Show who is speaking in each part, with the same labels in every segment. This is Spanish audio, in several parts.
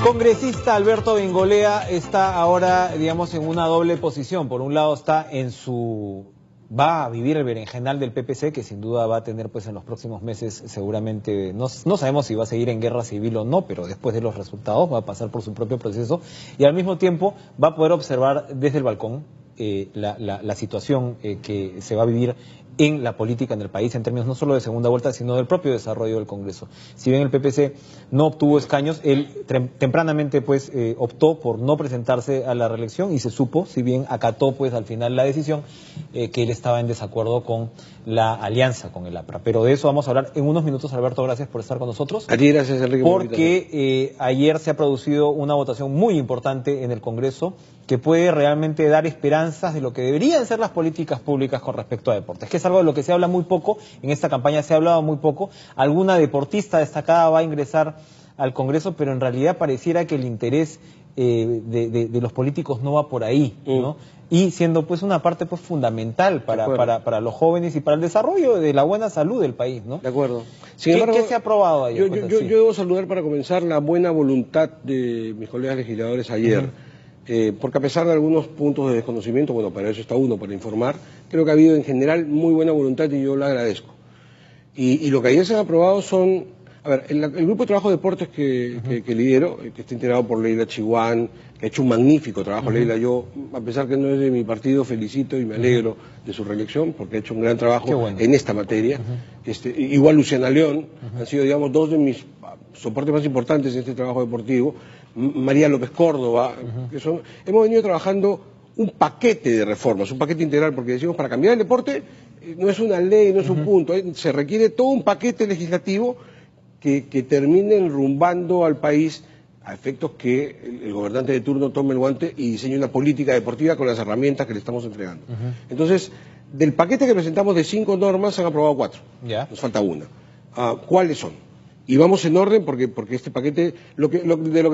Speaker 1: Congresista Alberto Bengolea está ahora, digamos, en una doble posición. Por un lado va a vivir el berenjenal del PPC, que sin duda va a tener pues en los próximos meses seguramente, no sabemos si va a seguir en guerra civil o no, pero después de los resultados va a pasar por su propio proceso y al mismo tiempo va a poder observar desde el balcón la situación que se va a vivir en la política en el país, en términos no solo de segunda vuelta, sino del propio desarrollo del Congreso. Si bien el PPC no obtuvo escaños, él tempranamente pues optó por no presentarse a la reelección y se supo, si bien acató pues al final la decisión, que él estaba en desacuerdo con la alianza con el APRA. Pero de eso vamos a hablar en unos minutos. Alberto, gracias por estar con nosotros.
Speaker 2: A ti gracias, Enrique.
Speaker 1: Porque ayer se ha producido una votación muy importante en el Congreso que puede realmente dar esperanzas de lo que deberían ser las políticas públicas con respecto a deportes, que es algo de lo que se habla muy poco. En esta campaña se ha hablado muy poco. Alguna deportista destacada va a ingresar al Congreso, pero en realidad pareciera que el interés de los políticos no va por ahí, ¿no? Y siendo pues una parte pues fundamental para los jóvenes y para el desarrollo de la buena salud del país, ¿no?
Speaker 2: De acuerdo.
Speaker 1: Sin embargo, ¿qué se ha aprobado ayer?
Speaker 2: Yo debo saludar para comenzar la buena voluntad de mis colegas legisladores ayer. Porque a pesar de algunos puntos de desconocimiento, bueno, para eso está uno, para informar, creo que ha habido en general muy buena voluntad y yo lo agradezco. Y lo que ayer se han aprobado son, a ver, el grupo de trabajo de deportes que lidero, que está integrado por Leila Chihuán, que ha hecho un magnífico trabajo. Leila, yo, a pesar que no es de mi partido, felicito y me alegro de su reelección, porque ha hecho un gran trabajo en esta materia. Igual Luciana León, han sido, digamos, dos de mis soportes más importantes en este trabajo deportivo. María López Córdoba, hemos venido trabajando un paquete de reformas, un paquete integral, porque decimos, para cambiar el deporte no es una ley, no es un punto, se requiere todo un paquete legislativo que termine enrumbando al país a efectos que el gobernante de turno tome el guante y diseñe una política deportiva con las herramientas que le estamos entregando. Entonces, del paquete que presentamos de 5 normas, se han aprobado 4, nos falta una. ¿Cuáles son? Y vamos en orden porque este paquete, de lo que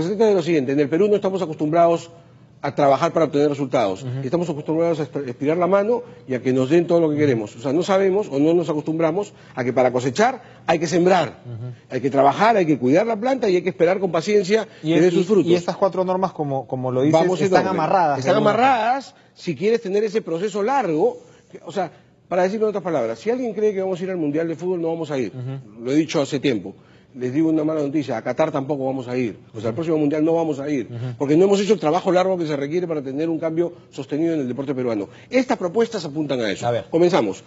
Speaker 2: se trata es lo siguiente: en el Perú no estamos acostumbrados a trabajar para obtener resultados, estamos acostumbrados a estirar la mano y a que nos den todo lo que queremos. O sea, no sabemos o no nos acostumbramos a que para cosechar hay que sembrar, hay que trabajar, hay que cuidar la planta y hay que esperar con paciencia que dé sus frutos.
Speaker 1: Y estas 4 normas, como lo dices, están amarradas.
Speaker 2: Están amarradas si quieres tener ese proceso largo, o sea, para decirlo en otras palabras, si alguien cree que vamos a ir al Mundial de Fútbol, no vamos a ir, lo he dicho hace tiempo. Les digo una mala noticia: a Qatar tampoco vamos a ir, o sea, al próximo Mundial no vamos a ir, porque no hemos hecho el trabajo largo que se requiere para tener un cambio sostenido en el deporte peruano. Estas propuestas apuntan a eso. Comenzamos.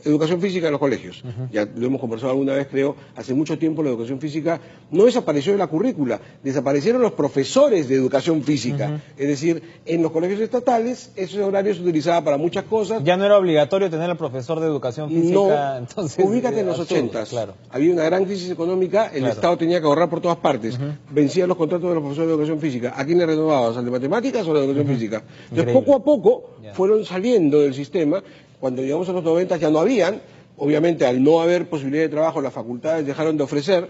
Speaker 2: Educación física en los colegios. Ya lo hemos conversado alguna vez, creo, hace mucho tiempo la educación física no desapareció de la currícula, desaparecieron los profesores de educación física. Es decir, en los colegios estatales ese horario se utilizaba para muchas cosas.
Speaker 1: Ya no era obligatorio tener al profesor de educación física.
Speaker 2: No,
Speaker 1: entonces,
Speaker 2: ubícate en los 80s.
Speaker 1: Claro.
Speaker 2: Había una gran crisis económica, el Estado tenía que ahorrar por todas partes. Vencían los contratos de los profesores de educación física. ¿A quién le renovabas? ¿Al de matemáticas o a la de educación física? Entonces, poco a poco fueron saliendo del sistema. Cuando llegamos a los 90 ya no habían, obviamente al no haber posibilidad de trabajo las facultades dejaron de ofrecer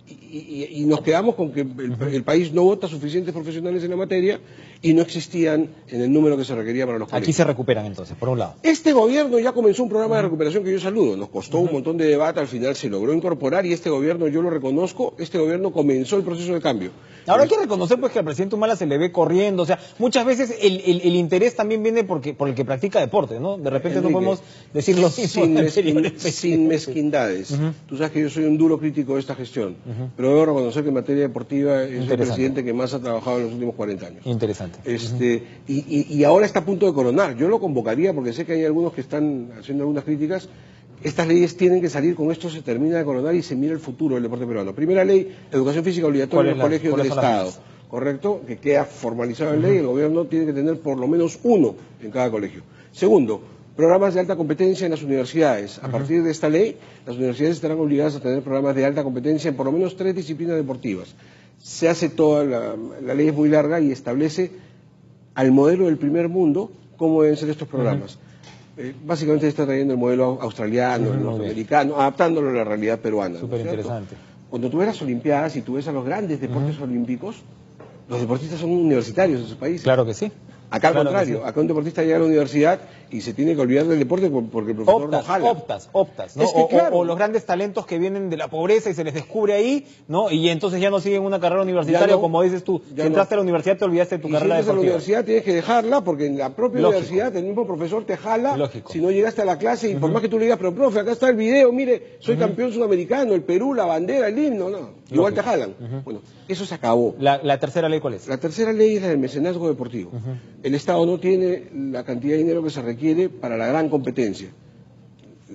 Speaker 2: y nos quedamos con que el país no vota suficientes profesionales en la materia y no existían en el número que se requería para los colegios.
Speaker 1: Aquí se recuperan entonces, por un lado.
Speaker 2: Este gobierno ya comenzó un programa de recuperación que yo saludo, nos costó un montón de debate, al final se logró incorporar y este gobierno, yo lo reconozco, este gobierno comenzó el proceso de cambio.
Speaker 1: Ahora hay que reconocer pues que al presidente Humala se le ve corriendo, o sea, muchas veces el interés también viene por el que practica deporte, ¿no? De repente Enrique, no podemos decir lo mismo.
Speaker 2: Sin mezquindades. Tú sabes que yo soy un duro crítico de esta gestión, pero debo reconocer que en materia deportiva es el presidente que más ha trabajado en los últimos 40 años.
Speaker 1: Interesante.
Speaker 2: Y ahora está a punto de coronar. Yo lo convocaría porque sé que hay algunos que están haciendo algunas críticas. Estas leyes tienen que salir, con esto se termina de coronar y se mira el futuro del deporte peruano. Primera ley, educación física obligatoria en los colegios del Estado, ¿correcto? Que queda formalizado en ley, el gobierno tiene que tener por lo menos uno en cada colegio. Segundo, programas de alta competencia en las universidades. A partir de esta ley, las universidades estarán obligadas a tener programas de alta competencia en por lo menos 3 disciplinas deportivas. Se hace toda, la ley es muy larga y establece al modelo del primer mundo cómo deben ser estos programas. Básicamente se está trayendo el modelo australiano, el norteamericano, adaptándolo a la realidad peruana.
Speaker 1: Súper interesante.
Speaker 2: Cuando tú ves las Olimpiadas y tú ves a los grandes deportes olímpicos, los deportistas son universitarios de sus países.
Speaker 1: Claro que sí.
Speaker 2: Acá al
Speaker 1: Claro que
Speaker 2: contrario,
Speaker 1: sí.
Speaker 2: acá un deportista llega a la universidad y se tiene que olvidar del deporte porque el profesor lo jala.
Speaker 1: Optas, ¿no?
Speaker 2: Es que, claro.
Speaker 1: O los grandes talentos que vienen de la pobreza y se les descubre ahí, ¿no? Y entonces ya no siguen una carrera universitaria,
Speaker 2: Ya no,
Speaker 1: como dices tú.
Speaker 2: ya
Speaker 1: Si entraste
Speaker 2: no.
Speaker 1: a la universidad te olvidaste de tu
Speaker 2: Y si
Speaker 1: carrera
Speaker 2: entras a la
Speaker 1: deportiva.
Speaker 2: universidad tienes que dejarla porque en la propia
Speaker 1: Lógico.
Speaker 2: universidad el mismo profesor te jala
Speaker 1: Lógico.
Speaker 2: si no llegaste a la clase y por más que tú le digas, pero profe, acá está el video, mire, soy campeón sudamericano, el Perú, la bandera, el himno, no, igual te jalan. Bueno, eso se acabó.
Speaker 1: La tercera ley, ¿cuál es?
Speaker 2: La tercera ley es la del mecenazgo deportivo. El Estado no tiene la cantidad de dinero que se requiere para la gran competencia.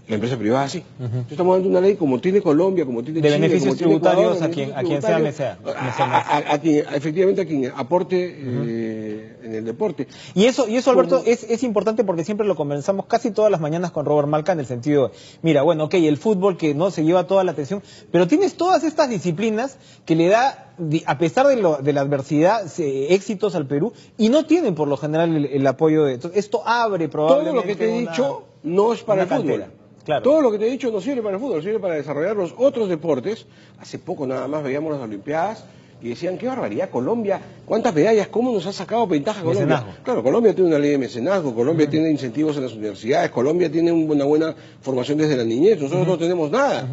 Speaker 2: La empresa privada sí. Estamos dando una ley como tiene Colombia, como tiene
Speaker 1: De
Speaker 2: Chile,
Speaker 1: beneficios
Speaker 2: como tiene
Speaker 1: tributarios
Speaker 2: Ecuador,
Speaker 1: a quien sea mecenas.
Speaker 2: efectivamente a quien aporte en el deporte.
Speaker 1: Y eso Alberto, es importante porque siempre lo conversamos casi todas las mañanas con Robert Malca en el sentido, mira, bueno, ok, el fútbol que no se lleva toda la atención, pero tienes todas estas disciplinas que le da, a pesar de la adversidad, éxitos al Perú, y no tienen por lo general el apoyo de... Entonces, esto abre probablemente
Speaker 2: Todo lo que te he dicho no es para el
Speaker 1: una
Speaker 2: fútbol.
Speaker 1: cantera. Claro.
Speaker 2: Todo lo que te he dicho no sirve para el fútbol, sirve para desarrollar los otros deportes. Hace poco nada más veíamos las Olimpiadas y decían, qué barbaridad, Colombia, cuántas medallas, cómo nos ha sacado ventaja Colombia.
Speaker 1: Mecenazgo.
Speaker 2: Claro, Colombia tiene una ley de mecenazgo, Colombia tiene incentivos en las universidades, Colombia tiene una buena formación desde la niñez, nosotros no tenemos nada.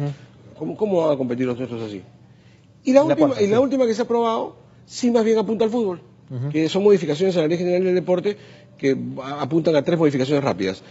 Speaker 2: ¿Cómo van a competir los nuestros así? Y la última que se ha aprobado, sí más bien apunta al fútbol, que son modificaciones a la Ley General del Deporte que apuntan a 3 modificaciones rápidas.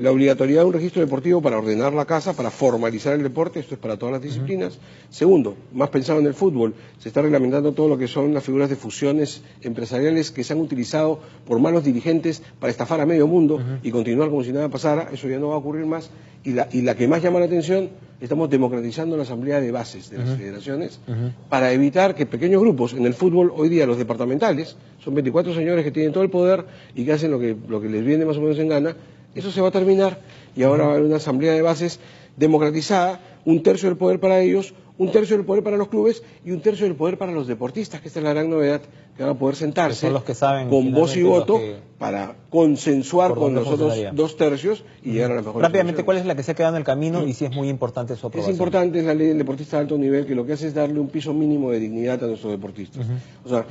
Speaker 2: La obligatoriedad de un registro deportivo para ordenar la casa, para formalizar el deporte, esto es para todas las disciplinas. Segundo, más pensado en el fútbol, se está reglamentando todo lo que son las figuras de fusiones empresariales que se han utilizado por malos dirigentes para estafar a medio mundo y continuar como si nada pasara, eso ya no va a ocurrir más. Y la que más llama la atención, estamos democratizando la asamblea de bases de las federaciones para evitar que pequeños grupos, en el fútbol hoy día los departamentales, son 24 señores que tienen todo el poder y que hacen lo que les viene más o menos en gana. Eso se va a terminar y ahora va a haber una asamblea de bases democratizada, 1/3 del poder para ellos, 1/3 del poder para los clubes y 1/3 del poder para los deportistas, que esta es la gran novedad, que van a poder sentarse
Speaker 1: son los que saben
Speaker 2: con voz y voto
Speaker 1: que...
Speaker 2: para consensuar con los otros
Speaker 1: funcionaría.
Speaker 2: 2/3 y llegar a la mejor
Speaker 1: Rápidamente,
Speaker 2: solución.
Speaker 1: ¿cuál es la que se ha quedado en el camino y si es muy importante su aprobación?
Speaker 2: Es importante, es la ley del deportista de alto nivel, que lo que hace es darle un piso mínimo de dignidad a nuestros deportistas. O sea,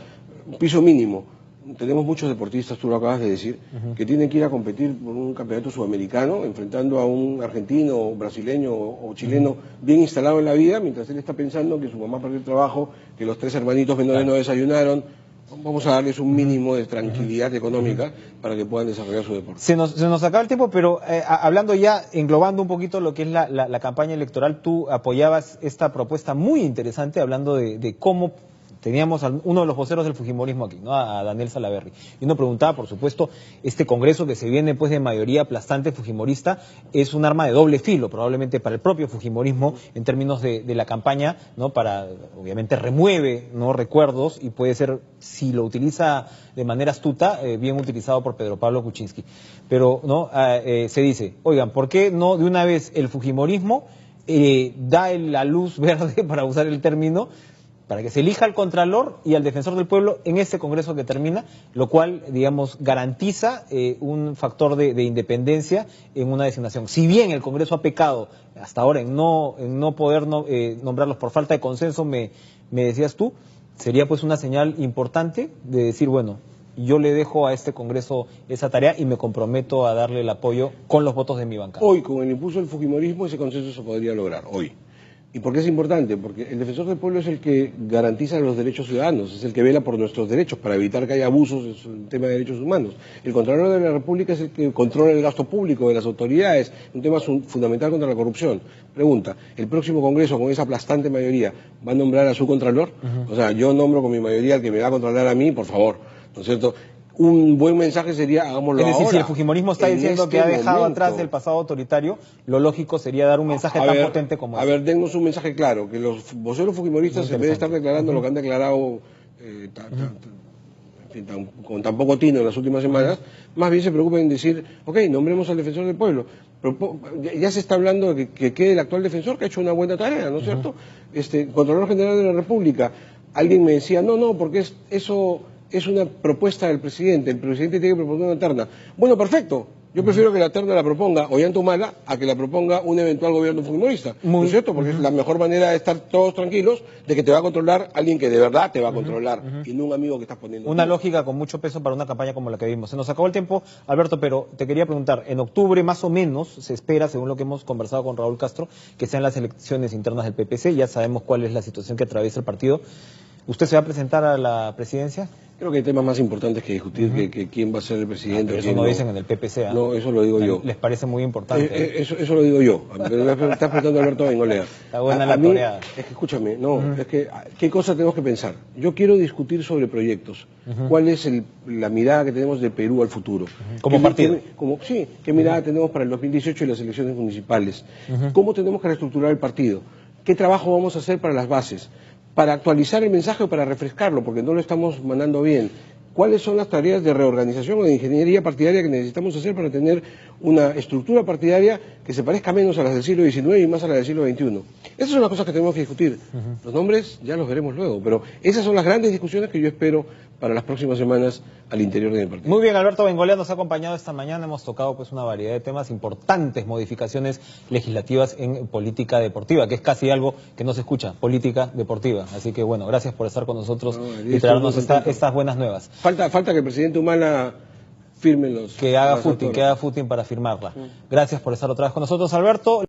Speaker 2: un piso mínimo. Tenemos muchos deportistas, tú lo acabas de decir, que tienen que ir a competir por un campeonato sudamericano, enfrentando a un argentino, brasileño o chileno bien instalado en la vida, mientras él está pensando que su mamá perdió el trabajo, que los 3 hermanitos menores no desayunaron. Vamos a darles un mínimo de tranquilidad económica para que puedan desarrollar su deporte.
Speaker 1: Se nos acaba el tiempo, pero hablando ya, englobando un poquito lo que es la campaña electoral, tú apoyabas esta propuesta muy interesante, hablando de cómo teníamos a uno de los voceros del fujimorismo aquí, ¿no? A Daniel Salaverry. Y uno preguntaba, por supuesto, este congreso que se viene pues de mayoría aplastante fujimorista es un arma de doble filo, probablemente para el propio fujimorismo en términos de la campaña, ¿no? Para, obviamente remueve, ¿no? Recuerdos y puede ser, si lo utiliza de manera astuta, bien utilizado por Pedro Pablo Kuczynski. Pero, ¿no? Se dice, oigan, ¿por qué no de una vez el fujimorismo da la luz verde, para usar el término, para que se elija al Contralor y al Defensor del Pueblo en este Congreso que termina, lo cual, digamos, garantiza un factor de independencia en una designación? Si bien el Congreso ha pecado hasta ahora en no poder nombrarlos por falta de consenso, me decías tú, sería pues una señal importante de decir, bueno, yo le dejo a este Congreso esa tarea y me comprometo a darle el apoyo con los votos de mi bancada.
Speaker 2: Hoy, con el impulso del fujimorismo, ese consenso se podría lograr, hoy. ¿Y por qué es importante? Porque el defensor del pueblo es el que garantiza los derechos ciudadanos, es el que vela por nuestros derechos para evitar que haya abusos en el tema de derechos humanos. El Contralor de la República es el que controla el gasto público de las autoridades, un tema fundamental contra la corrupción. Pregunta, ¿el próximo Congreso, con esa aplastante mayoría, va a nombrar a su Contralor? O sea, yo nombro con mi mayoría al que me va a controlar a mí, por favor, ¿no es cierto? Un buen mensaje sería, hagámoslo ahora.
Speaker 1: Es decir, si el fujimorismo está diciendo que ha dejado atrás el pasado autoritario, lo lógico sería dar un mensaje tan potente como
Speaker 2: ese. A ver, dennos un mensaje claro, que los voceros fujimoristas, en vez de estar declarando lo que han declarado con tan poco tino en las últimas semanas, más bien se preocupen en decir, ok, nombremos al defensor del pueblo. Ya se está hablando de que quede el actual defensor, que ha hecho una buena tarea, ¿no es cierto? Contralor General de la República. Alguien me decía, no, porque eso es una propuesta del presidente, el presidente tiene que proponer una terna. Bueno, perfecto, Yo prefiero que la terna la proponga Ollanta-Humala a que la proponga un eventual gobierno fujimorista. ¿No es cierto? Porque es la mejor manera de estar todos tranquilos de que te va a controlar alguien que de verdad te va a controlar y no un amigo que estás poniendo.
Speaker 1: Una lógica con mucho peso para una campaña como la que vimos. Se nos acabó el tiempo, Alberto, pero te quería preguntar, en octubre más o menos se espera, según lo que hemos conversado con Raúl Castro, que sean las elecciones internas del PPC, ya sabemos cuál es la situación que atraviesa el partido. ¿Usted se va a presentar a la presidencia?
Speaker 2: Creo que hay temas más importantes que discutir que quién va a ser el presidente.
Speaker 1: Pero eso no dicen en el PPC, ¿eh?
Speaker 2: No, eso lo digo yo.
Speaker 1: Les parece muy importante.
Speaker 2: Eso lo digo yo. Me estás preguntando a Alberto Bengolea.
Speaker 1: Está buena la toreada.
Speaker 2: Es que escúchame, es que ¿qué cosa tenemos que pensar? Yo quiero discutir sobre proyectos. ¿Cuál es la mirada que tenemos de Perú al futuro?
Speaker 1: Como partido.
Speaker 2: ¿Qué mirada tenemos para el 2018 y las elecciones municipales? ¿Cómo tenemos que reestructurar el partido? ¿Qué trabajo vamos a hacer para las bases? Para actualizar el mensaje o para refrescarlo, porque no lo estamos mandando bien. ¿Cuáles son las tareas de reorganización o de ingeniería partidaria que necesitamos hacer para tener una estructura partidaria que se parezca menos a las del siglo XIX y más a las del siglo XXI? Esas son las cosas que tenemos que discutir. Los nombres ya los veremos luego, pero esas son las grandes discusiones que yo espero para las próximas semanas al interior de mi partido.
Speaker 1: Muy bien, Alberto Bengolea nos ha acompañado esta mañana. Hemos tocado pues una variedad de temas, importantes modificaciones legislativas en política deportiva, que es casi algo que no se escucha, política deportiva. Así que bueno, gracias por estar con nosotros y traernos estas buenas nuevas.
Speaker 2: Falta que el presidente Humala firme los...
Speaker 1: Que haga footing para firmarla. Gracias por estar otra vez con nosotros, Alberto.